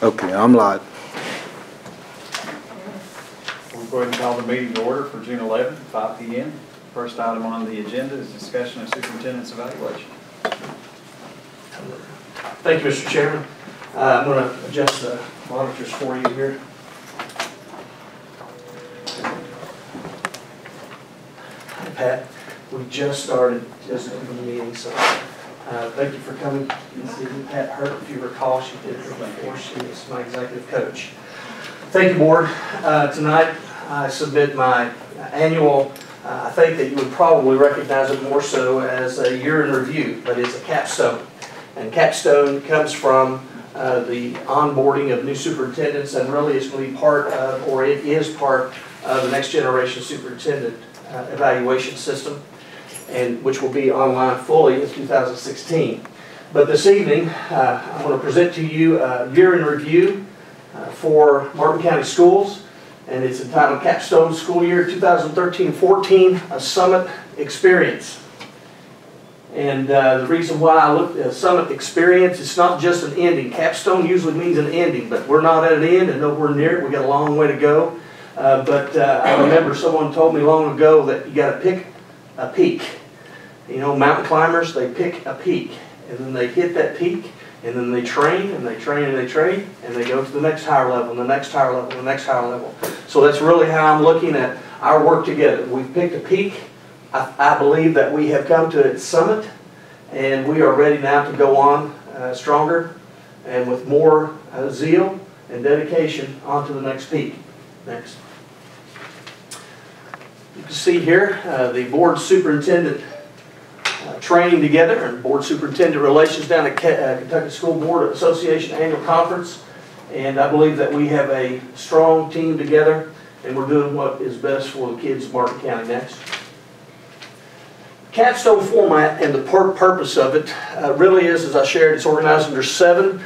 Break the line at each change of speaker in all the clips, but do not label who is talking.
Okay, I'm live.
We'll go ahead and call the meeting to order for June 11th, 5 p.m. First item on the agenda is discussion of superintendent's evaluation.
Thank you, Mr. Chairman. I'm going to adjust the monitors for you here. Hi, Pat. We just started the meeting, so thank you for coming. You see Pat Hurt, if you recall, she did her before. She is my executive coach. Thank you, board. Tonight I submit my annual, I think that you would probably recognize it more so as a year in review, but it's a capstone. And capstone comes from the onboarding of new superintendents, and really is going to be part of, or it is part of, the next generation superintendent evaluation system, and which will be online fully in 2016. But this evening, I'm going to present to you a year in review for Martin County Schools, and it's entitled Capstone School Year 2013-14, a Summit Experience. And the reason why I looked at Summit Experience, it's not just an ending. Capstone usually means an ending, but we're not at an end and nowhere near it. We got a long way to go. But I remember someone told me long ago that you got to pick a peak. You know, mountain climbers, they pick a peak, and then they hit that peak, and then they train, and they train, and they train, and they go to the next higher level, and the next higher level, and the next higher level. So that's really how I'm looking at our work together. We've picked a peak. I believe that we have come to its summit, and we are ready now to go on stronger and with more zeal and dedication onto the next peak. Next. You can see here the board superintendent training together and board superintendent relations down at Kentucky School Board Association Annual Conference. And I believe that we have a strong team together, and we're doing what is best for the kids of Martin County. Next. Capstone format and the purpose of it really is, as I shared, it's organized under 7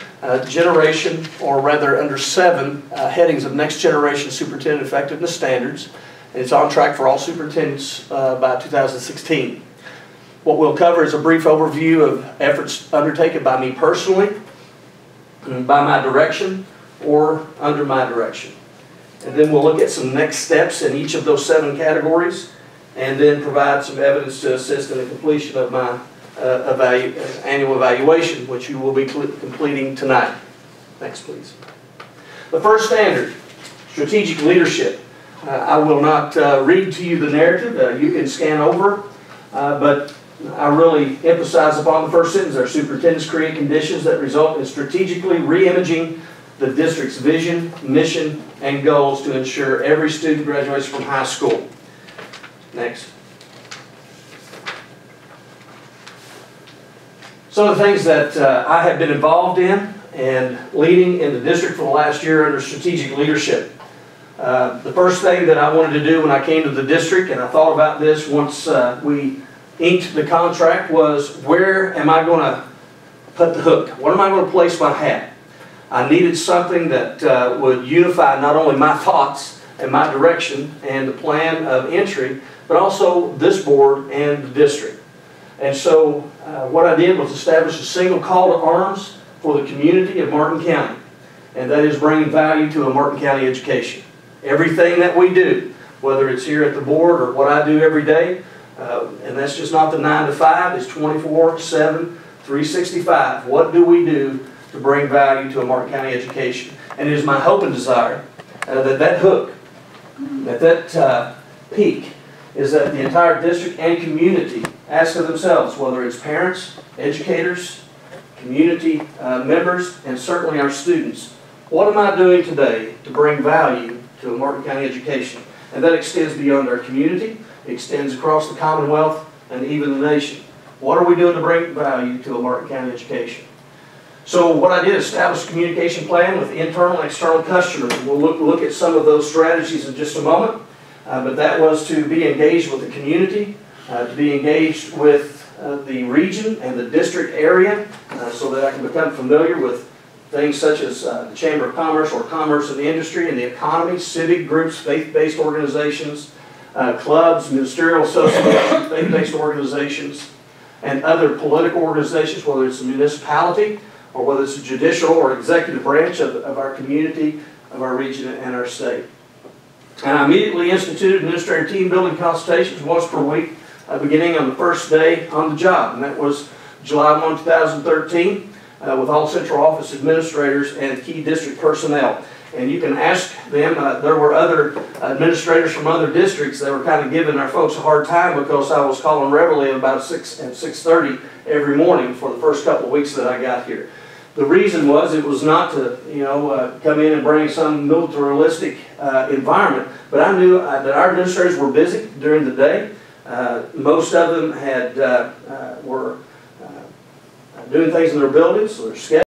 generation, or rather under 7 headings of next generation superintendent effectiveness standards. And it's on track for all superintendents by 2016. What we'll cover is a brief overview of efforts undertaken by me personally, by my direction, or under my direction. And then we'll look at some next steps in each of those 7 categories, and then provide some evidence to assist in the completion of my annual evaluation, which you will be completing tonight. Next, please. The first standard, strategic leadership. I will not read to you the narrative. You can scan over, but I really emphasize upon the first sentence. Our superintendents create conditions that result in strategically re-imaging the district's vision, mission, and goals to ensure every student graduates from high school. Next. Some of the things that I have been involved in and leading in the district for the last year under strategic leadership. The first thing that I wanted to do when I came to the district, and I thought about this once we inked the contract, was where am I going to put the hook? What am I going to place my hat? I needed something that would unify not only my thoughts and my direction and the plan of entry, but also this board and the district. And so what I did was establish a single call to arms for the community of Martin County, and that is bringing value to a Martin County education. Everything that we do, whether it's here at the board or what I do every day, and that's just not the 9 to 5, it's 24/7, 365. What do we do to bring value to a Martin County education? And it is my hope and desire that hook, that peak, is that the entire district and community ask of themselves, whether it's parents, educators, community members, and certainly our students, what am I doing today to bring value to a Martin County education? And that extends beyond our community, it extends across the Commonwealth, and even the nation. What are we doing to bring value to a Martin County education? So what I did, establish a communication plan with internal and external customers. We'll look at some of those strategies in just a moment. But that was to be engaged with the community, to be engaged with the region and the district area, so that I can become familiar with things such as the Chamber of Commerce or commerce in the industry and the economy, civic groups, faith-based organizations, clubs, ministerial associations, faith-based organizations, and other political organizations, whether it's a municipality or whether it's a judicial or executive branch of our community, of our region, and our state. And I immediately instituted administrator team building consultations once per week, beginning on the first day on the job, and that was July 1, 2013, with all central office administrators and key district personnel. And you can ask them, there were other administrators from other districts that were kind of giving our folks a hard time because I was calling regularly at about 6:30 every morning for the first couple of weeks that I got here. The reason was it was not to, come in and bring some militaristic environment, but I knew that our administrators were busy during the day. Most of them were doing things in their buildings, so their schedule.